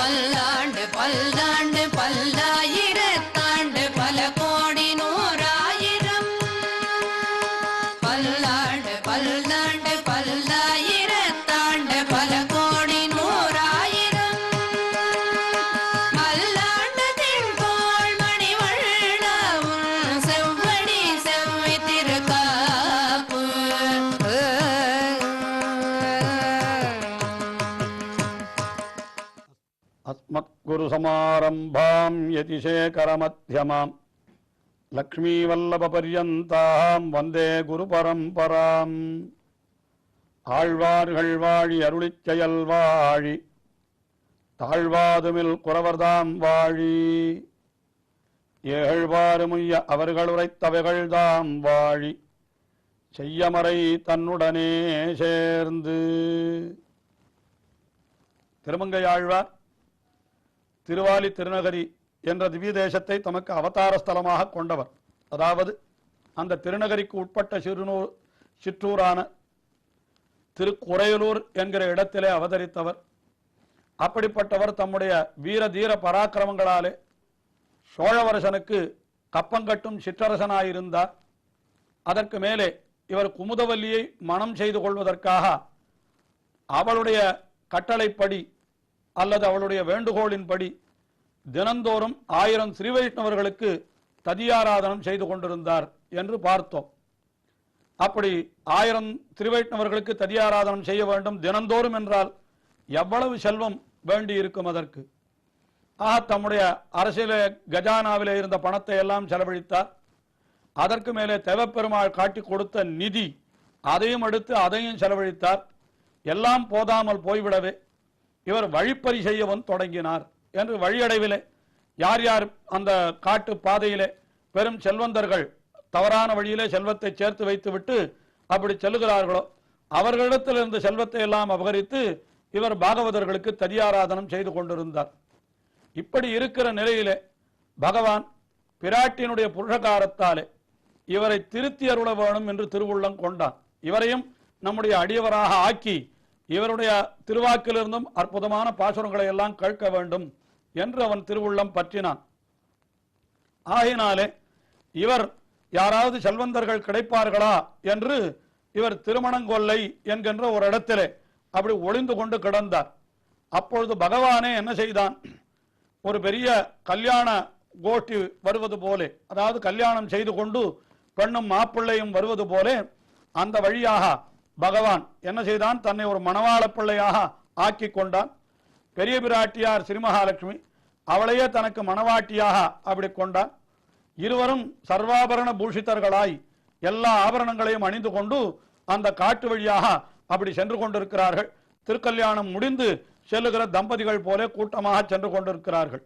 பல்லாண்டு பல்லாண்டு பல்லாயிரத்தாண்டு பல கோடி நூறாயிரம் பல்லாண்டு பல்லாண்டு பல்லாயிரத்தாண்டு பல கோடி நூறாயிரம் மல்லாண்டு தின்கோள் மணிவண்ணாவும் செவ்வடி செவ்வி திருக்காப்பு அஸ்மத்குரு சமாரம்பாம் யதிசேகரமத்யமாம் லக்ஷ்மீவல்லபபர்யந்தாம் வந்தே குரு பரம்பராம். ஆழ்வார்கள் வாழி அருளிச் செயல் வாழி தாழ்வாதுமில் குறவர்தாம் வாழி ஏழ்வாறுமுய்ய அவர்கள் உரைத்தவைகள்தாம் வாழி செய்யமறை தன்னுடனே சேர்ந்து. திருமங்கையாழ்வார் திருவாலி திருநகரி என்ற திவ்ய தேசத்தை தமக்கு அவதார ஸ்தலமாக கொண்டவர். அதாவது அந்த திருநகரிக்கு உட்பட்ட சிற்றூரான திருக்குறையலூர் என்கிற இடத்திலே அவதரித்தவர். அப்படிப்பட்டவர் தம்முடைய வீர தீர பராக்கிரமங்களாலே சோழவரசனுக்கு கப்பங்கட்டும் சிற்றரசனாயிருந்தார். அதற்கு மேலே இவர் குமுதவல்லியை மனம் செய்து கொள்வதற்காக அவளுடைய கட்டளைப்படி அல்லது அவளுடைய வேண்டுகோளின்படி தினந்தோறும் 1000 ஸ்ரீ வைஷ்ணவர்களுக்கு ததியாராதனம் செய்து கொண்டிருந்தார் என்று பார்த்தோம். அப்படி 1000 ஸ்ரீ வைஷ்ணவர்களுக்கு ததியாராதனம் செய்ய வேண்டும் தினந்தோறும் என்றால் எவ்வளவு செல்வம் வேண்டி இருக்கும் அதற்கு. தம்முடைய அரசியல கஜானாவிலே இருந்த பணத்தை எல்லாம் செலவழித்தார். அதற்கு மேலே தேவப்பெருமாள் காட்டி கொடுத்த நிதி அதையும் எடுத்து அதையும் செலவழித்தார். எல்லாம் போதாமல் போய்விடவே இவர் வழிப்பறி செய்யவும் தொடங்கினார் என்று வழியடைவிலே யார் யார் அந்த காட்டு பாதையிலே பெரும் செல்வந்தர்கள் தவறான வழியிலே செல்வத்தை சேர்த்து வைத்துவிட்டு அப்படி செல்லுகிறார்களோ அவர்களிடத்தில் இருந்த செல்வத்தை எல்லாம் அபகரித்து இவர் பாகவதர்களுக்கு ததியாராதனம் செய்து கொண்டிருந்தார். இப்படி இருக்கிற நிலையிலே பகவான் பிராட்டியினுடைய புருஷகாரத்தாலே இவரை திருத்தி அருள வேணும் என்று திருவுள்ளம் கொண்டான். இவரையும் நம்முடைய அடியவராக ஆக்கி இவருடைய திருவாக்கிலிருந்தும் அற்புதமான பாசுரங்களை எல்லாம் கேட்க வேண்டும் என்று அவன் திருவுள்ளம் பற்றினான். ஆகினாலே இவர் யாராவது செல்வந்தர்கள் கிடைப்பார்களா என்று இவர் திருமணங்கொல்லை என்கின்ற ஒரு இடத்திலே அப்படி ஒளிந்து கொண்டு கிடந்தார். அப்பொழுது பகவானே என்ன செய்தான், ஒரு பெரிய கல்யாண கோஷ்டி வருவது போலே, அதாவது கல்யாணம் செய்து கொண்டு பெண்ணும் மாப்பிள்ளையும் வருவது போலே அந்த வழியாக பகவான் என்ன செய்தான், தன்னை ஒரு மணவாள பிள்ளையாக ஆக்கி கொண்டான். பெரிய பிராட்டியார் ஸ்ரீமகாலட்சுமி அவளையே தனக்கு மணவாட்டியாக அப்படி கொண்டான். இருவரும் சர்வாபரண பூஷிதர்களாய் எல்லா ஆபரணங்களையும் அணிந்து கொண்டு அந்த காட்டு வழியாக அப்படி சென்று கொண்டிருக்கிறார்கள். திருக்கல்யாணம் முடிந்து செல்லுகிற தம்பதிகள் போல கூட்டமாக சென்று கொண்டிருக்கிறார்கள்.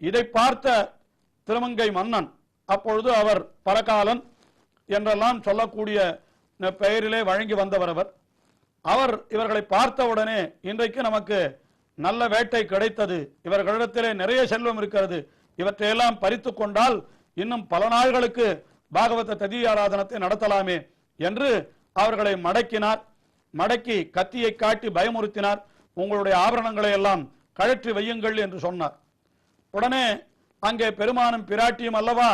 இதை பார்த்த திருமங்கை மன்னன், அப்பொழுது அவர் பரகாலன் என்றெல்லாம் சொல்லக்கூடிய பெயரிலே வழங்கி வந்தவர் அவர் இவர்களை பார்த்தவுடனே இன்றைக்கு நமக்கு நல்ல வேட்டை கிடைத்தது, இவர்களிடத்திலே நிறைய செல்வம் இருக்கிறது, இவற்றையெல்லாம் பறித்து கொண்டால் இன்னும் பல நாள்களுக்கு பாகவத ததியாராதனத்தை நடத்தலாமே என்று அவர்களை மடக்கினார். மடக்கி கத்தியை காட்டி பயமுறுத்தினார். உங்களுடைய ஆபரணங்களை எல்லாம் கழற்றி வையுங்கள் என்று சொன்னார். உடனே அங்கே பெருமானும் பிராட்டியும் அல்லவா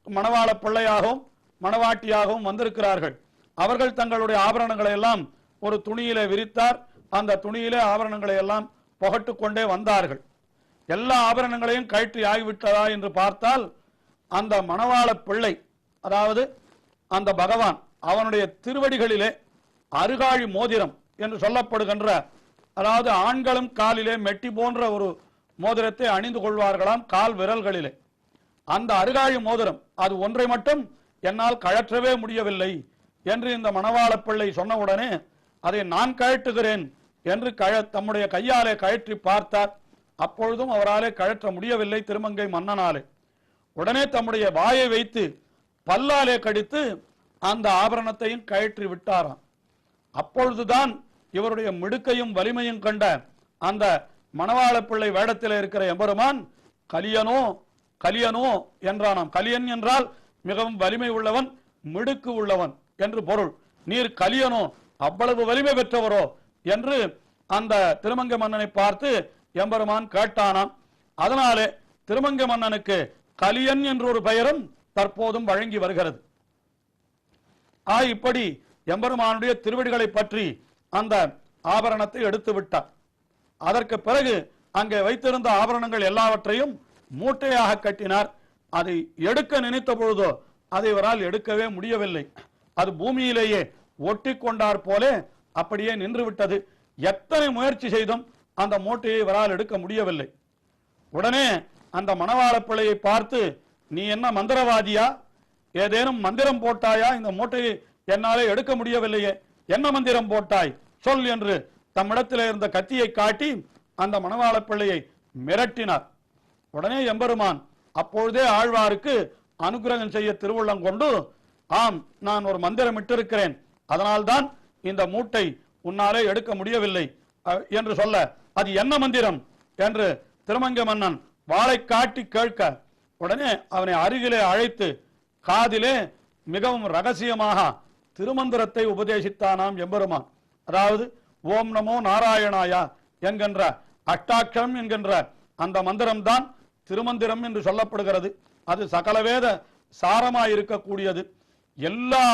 மணவாள பிள்ளையாகவும் மணவாட்டியாகவும் வந்திருக்கிறார்கள். அவர்கள் தங்களுடைய ஆபரணங்களை எல்லாம் ஒரு துணியிலே விரித்தார். அந்த துணியிலே ஆபரணங்களை எல்லாம் புகட்டு கொண்டே வந்தார்கள். எல்லா ஆபரணங்களையும் கழற்றி ஆகிவிட்டதா என்று பார்த்தால் அந்த மணவாள பிள்ளை, அதாவது அந்த பகவான், அவனுடைய திருவடிகளிலே அருகாழி மோதிரம் என்று சொல்லப்படுகின்ற, அதாவது ஆண்களும் காலிலே மெட்டி போன்ற ஒரு மோதிரத்தை அணிந்து கொள்வார்களாம் கால் விரல்களிலே. அந்த அருகாழி மோதிரம் அது ஒன்றை மட்டும் என்னால் கழற்றவே முடியவில்லை என்று இந்த மணவாள பிள்ளை சொன்னவுடனே அதை நான் கழட்டுகிறேன் என்று தம்முடைய கையாலே கழற்றி பார்த்தார். அப்பொழுதும் அவராலே கழற்ற முடியவில்லை திருமங்கை மன்னனாலே. உடனே தம்முடைய வாயை வைத்து பல்லாலே கடித்து அந்த ஆபரணத்தையும் கழற்றி விட்டாராம். அப்பொழுதுதான் இவருடைய மிடுக்கையும் வலிமையும் கண்ட அந்த மணவாள பிள்ளை வேடத்தில் இருக்கிற எம்பெருமான் கலியனோ கலியனோ என்றானாம். கலியன் என்றால் மிகவும் வலிமை உள்ளவன், மிடுக்கு உள்ளவன் என்று பொருள். நீர் கலியனோ, அவ்வளவு வலிமை பெற்றவரோ என்று அந்த திருமங்க மன்னனை பார்த்து எம்பெருமான் கேட்டானாம். அதனாலே திருமங்கை மன்னனுக்கு கலியன் என்ற ஒரு பெயரும் தற்போதும் வழங்கி வருகிறது. இப்படி எம்பெருமானுடைய திருவடிகளை பற்றி அந்த ஆபரணத்தை எடுத்து விட்டார். அதற்கு பிறகு அங்கே வைத்திருந்த ஆபரணங்கள் எல்லாவற்றையும் மூட்டையாக கட்டினார். அதை எடுக்க நினைத்த பொழுதோ அதை இவரால் எடுக்கவே முடியவில்லை. அது பூமியிலேயே ஒட்டி கொண்டார் போல அப்படியே நின்று விட்டது. எத்தனை முயற்சி செய்தும் அந்த மூட்டையை இவரால் எடுக்க முடியவில்லை. உடனே அந்த மணவாள பிள்ளையை பார்த்து, நீ என்ன மந்திரவாதியா? ஏதேனும் மந்திரம் போட்டாயா? இந்த மூட்டையை என்னாலே எடுக்க முடியவில்லையே, என்ன மந்திரம் போட்டாய் சொல் என்று தம்மிடத்தில் இருந்த கத்தியை காட்டி அந்த மணவாள பிள்ளையை மிரட்டினார். உடனே எம்பெருமான் அப்பொழுதே ஆழ்வாருக்கு அனுகிரகம் செய்ய திருவுள்ளம் கொண்டு, ஆம், நான் ஒரு மந்திரம் இட்டிருக்கிறேன், அதனால்தான் இந்த மூட்டை உன்னாலே எடுக்க முடியவில்லை என்று சொல்ல, அது என்ன மந்திரம் என்று திருமங்கை மன்னன் வாளை காட்டி கேட்க, உடனே அவனை அருகிலே அழைத்து காதிலே மிகவும் ரகசியமாக திருமந்திரத்தை உபதேசித்தானாம் எம்பெருமான். அதாவது ஓம் நமோ நாராயணாயா என்கின்ற அஷ்டாட்சரம் என்கின்ற அந்த மந்திரம்தான் திருமந்திரம் என்று சொல்லப்படுகிறது. அது சகல வேத சாரமாய் இருக்கக்கூடியது. எல்லா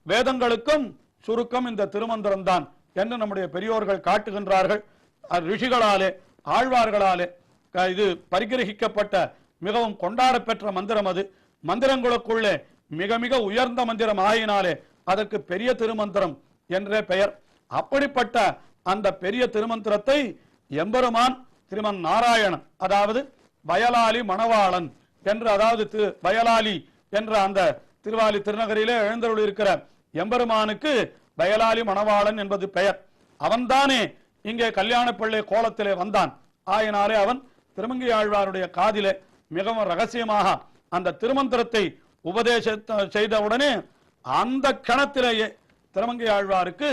வேதங்களுக்கும் சுருக்கம் இந்த திருமந்திரம் தான் என்று நம்முடைய பெரியோர்கள் காட்டுகின்றார்கள். ரிஷிகளாலே ஆழ்வார்களாலே இது பரிகிரகிக்கப்பட்ட மிகவும் கொண்டாட பெற்ற மந்திரம். அது மந்திரங்களுக்குள்ளே மிக மிக உயர்ந்த மந்திரம் ஆயினாலே அதற்கு பெரிய திருமந்திரம் என்றே பெயர். அப்படிப்பட்ட அந்த பெரிய திருமந்திரத்தை எம்பெருமான் திருமன் நாராயணன், அதாவது வயலாளி மணவாளன் என்று, அதாவது வயலாளி என்ற அந்த திருவாலி திருநகரிலே எழுந்தருள் இருக்கிற எம்பெருமானுக்கு வயலாளி மணவாளன் என்பது பெயர். அவன்தானே இங்கே கல்யாண பிள்ளை கோலத்திலே வந்தான். ஆயினாலே அவன் திருமங்கை ஆழ்வாருடைய காதிலே மிகவும் ரகசியமாக அந்த திருமந்திரத்தை உபதேச செய்தவுடனே அந்த கணத்திலேயே திருமங்கை ஆழ்வாருக்கு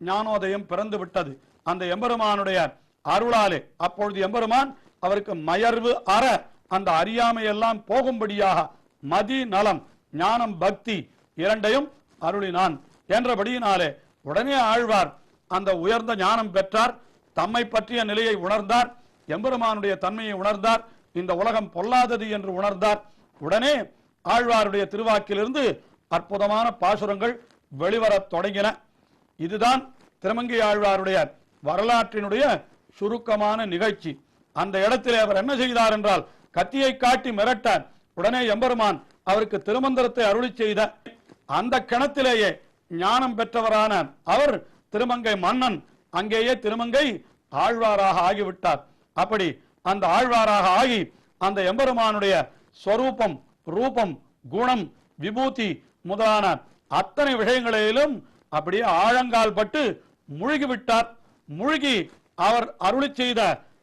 ஞானோதயம் பிறந்து விட்டது. அந்த எம்பெருமானுடைய அருளாலே அப்பொழுது எம்பெருமான் அவருக்கு மயர்வு அற அந்த அறியாமையெல்லாம் போகும்படியாக மதி நலம் ஞானம் பக்தி இரண்டையும் அருளினான் என்றபடியினாலே உடனே ஆழ்வார் அந்த உயர்ந்த ஞானம் பெற்றார். தம்மை பற்றிய நிலையை உணர்ந்தார். எம்பெருமானுடைய தன்மையை உணர்ந்தார். இந்த உலகம் பொல்லாதது என்று உணர்ந்தார். உடனே ஆழ்வாருடைய திருவாக்கிலிருந்து அற்புதமான பாசுரங்கள் வெளிவரத் தொடங்கின. இதுதான் திருமங்கை ஆழ்வாருடைய வரலாற்றினுடைய சுருக்கமான நிகழ்ச்சி. அந்த இடத்திலே அவர் என்ன செய்தார் என்றால் கத்தியை காட்டி மிரட்டார். உடனே எம்பெருமான் அவருக்கு திருமந்திரத்தை அருளி செய்த அந்த கணத்திலேயே ஞானம் பெற்றவரான அவர் திருமங்கை மன்னன் அங்கேயே திருமங்கை ஆழ்வாராக ஆகிவிட்டார். அப்படி அந்த ஆழ்வாராக ஆகி அந்த எம்பெருமானுடைய ஸ்வரூபம் ரூபம் குணம் விபூதி முதலான அத்தனை விஷயங்களிலும் அப்படியே ஆழங்கால் பட்டு முழுகிவிட்டார். முழுகி அவர் அருளி செய்த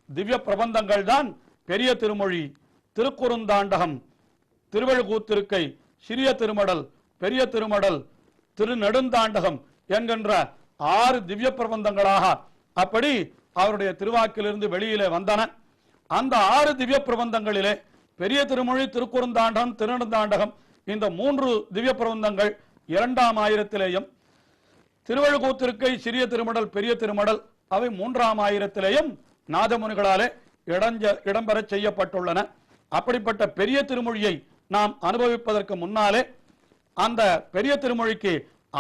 திவ்ய பிரபந்தங்கள் தான் பெரிய திருமொழி, திருக்குறுந்தாண்டகம், திருவழுக்கூத்திருக்கை, சிறிய திருமடல், பெரிய திருமடல், திருநெடுந்தாண்டகம் என்கின்ற 6 திவ்ய பிரபந்தங்களாக அப்படி அவருடைய திருவாக்கிலிருந்து வெளியிலே வந்தன. அந்த 6 திவ்ய பிரபந்தங்களிலே பெரிய திருமொழி, திருக்குறுந்தாண்டகம், திருநெடுந்தாண்டகம் இந்த 3 திவ்ய பிரபந்தங்கள் 2ஆம் ஆயிரத்திலேயும், திருவழுக்கூத்திருக்கை, சிறிய திருமடல், பெரிய திருமடல் அவை 3ஆம் ஆயிரத்திலேயும் நாதமுனிகளாலே இடம்பெற செய்யப்பட்டுள்ளன. அப்படிப்பட்ட பெரிய திருமொழியை நாம் அனுபவிப்பதற்கு முன்னாலே அந்த பெரிய திருமொழிக்கு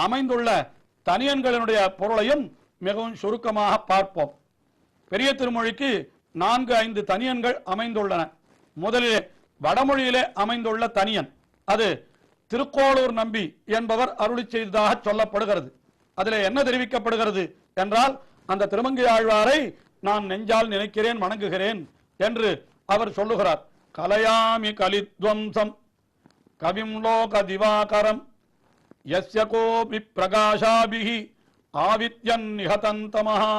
அமைந்துள்ள தனியன்களினுடைய பொருளையும் மிகவும் சுருக்கமாக பார்ப்போம். பெரிய திருமொழிக்கு 4-5 தனியன்கள் அமைந்துள்ளன. முதலிலே வடமொழியிலே அமைந்துள்ள தனியன் அது திருக்கோளூர் நம்பி என்பவர் அருளி செய்ததாக சொல்லப்படுகிறது. அதிலே என்ன தெரிவிக்கப்படுகிறது என்றால், அந்த திருமங்கை ஆழ்வாரை நான் நெஞ்சால் நினைக்கிறேன், வணங்குகிறேன் என்று அவர் சொல்லுகிறார். கலயாமி கலித்வம்சம் கவிம் லோக திவாகரம் யஸ்ய கோபி பிரகாஷாபிஹி ஆவித்யன் நிஹதந்தமஹா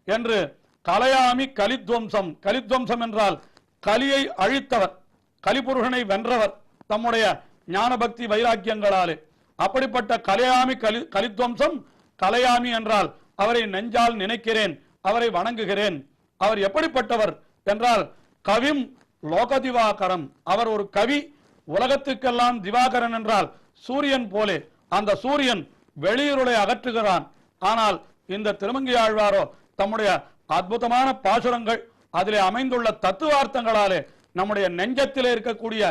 என்று கலயாமி கலித்வம்சம். கலித்வம்சம் என்றால் கலியை அழித்தவர், கலிபுருஷனை வென்றவர் தம்முடைய ஞான பக்தி வைராக்கியங்களாலே. அப்படிப்பட்ட கலயாமி கலித்வம்சம். கலயாமி என்றால் அவரை நெஞ்சால் நினைக்கிறேன், அவரை வணங்குகிறேன். அவர் எப்படிப்பட்டவர் என்றால் கவிம் லோக திவாகரம். அவர் ஒரு கவி, உலகத்துக்கெல்லாம் திவாகரன் என்றால் சூரியன் போலே. அந்த சூரியன் வெளியிருளை அகற்றுகிறான். ஆனால் இந்த திருமங்கை ஆழ்வாரோ தம்முடைய அற்புதமான பாசுரங்கள் அதிலே அமைந்துள்ள தத்துவார்த்தங்களாலே நம்முடைய நெஞ்சத்திலே இருக்கக்கூடிய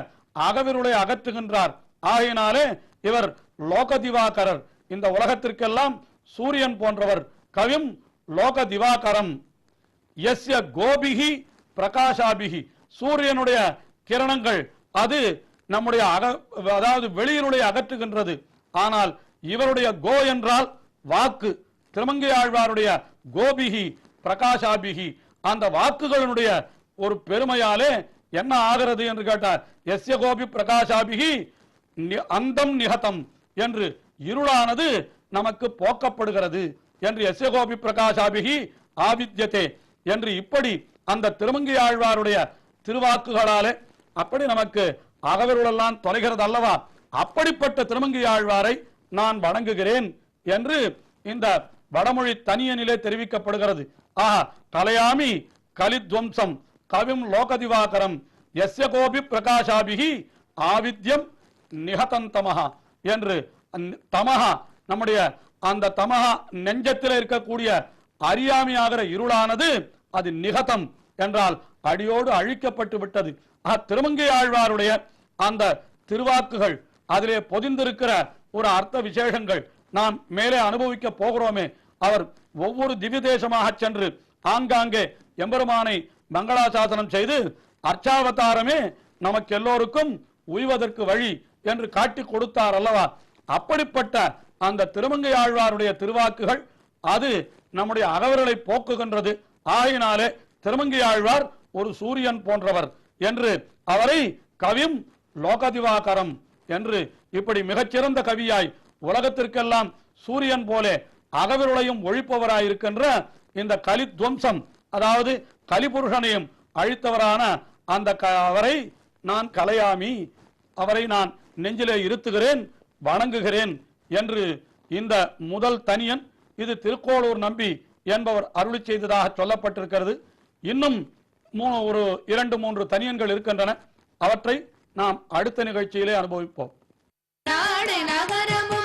அகவிருளை அகற்றுகின்றார். ஆகையினாலே இவர் லோக திவாகரர், இந்த உலகத்திற்கெல்லாம் சூரியன் போன்றவர். கவிம் லோக திவாகரம் யஸ்ய கோபிகி பிரகாஷாபிகி, சூரியனுடைய கிரணங்கள் அது நம்முடைய அதாவது வெளியினுடைய அகற்றுகின்றது. ஆனால் இவருடைய கோ என்றால் வாக்கு. திருமங்கை ஆழ்வாருடைய கோபிகி பிரகாஷாபிகி, அந்த வாக்குகளினுடைய ஒரு பெருமையாலே என்ன ஆகிறது என்று கேட்டார். எஸ்ய கோபி பிரகாஷாபிகி அந்தம் நிகதம் என்று இருளானது நமக்கு போக்கப்படுகிறது என்று, எஸ்ய கோபி பிரகாஷாபிகி ஆவித்யதே என்று இப்படி அந்த திருமங்கை ஆழ்வாருடைய திருவாக்குகளாலே அப்படி நமக்கு அகவிருளெல்லாம் தொலைகிறது அல்லவா. அப்படிப்பட்ட திருமங்கை ஆழ்வாரை நான் வணங்குகிறேன் என்று இந்த வடமொழி தனியனிலே தெரிவிக்கப்படுகிறது. ஆஹா, கலையாமி கலித்வம்சம் கவிம் லோகதிவாகரம் யஸ்ய கோபி பிரகாஷாபிகி ஆவித்யம் நிகதந்தமஹா என்று, தமஹா நம்முடைய அந்த தமஹா நெஞ்சத்தில் இருக்கக்கூடிய அறியாமையாகிற இருளானது அது நிகதம் என்றால் அடியோடு அழிக்கப்பட்டு விட்டது. திருமங்கை ஆழ்வாருடைய அந்த திருவாக்குகள், அதிலே பொதிந்திருக்கிற ஒரு அர்த்த விசேஷங்கள் நாம் மேலே அனுபவிக்க போகிறோமே. அவர் ஒவ்வொரு திவ்ய தேசமாக சென்று ஆங்காங்கே எம்பெருமானை மங்களாசாசனம் செய்து அர்ச்சாவதாரமே நமக்கு எல்லோருக்கும் உய்வதற்கு வழி என்று காட்டி கொடுத்தார் அல்லவா. அப்படிப்பட்ட அந்த திருமங்கை ஆழ்வாருடைய திருவாக்குகள் அது நம்முடைய அகவர்களை போக்குகின்றது. ஆயினாலே திருமங்கை ஆழ்வார் ஒரு சூரியன் போன்றவர் என்று அவரை கவிம் லோகதிவாகரம் என்று இப்படி மிகச்சிறந்த கவியாய் உலகத்திற்கெல்லாம் சூரியன் போல அகவிருளையும் ஒழிப்பவராயிருக்கின்ற இந்த கலித்வம்சம், அதாவது கலிபுருஷனையும் அழித்தவரான அந்த அவரை நான் கலையாமி, அவரை நான் நெஞ்சிலே இருத்துகிறேன், வணங்குகிறேன் என்று இந்த முதல் தனியன் இது திருக்கோளூர் நம்பி என்பவர் அருளி செய்ததாக சொல்லப்பட்டிருக்கிறது. இன்னும் ஒரு 2-3 தனியன்கள் இருக்கின்றன. அவற்றை நாம் அடுத்த நிகழ்ச்சியிலே அனுபவிப்போம். நாடு நகரமும்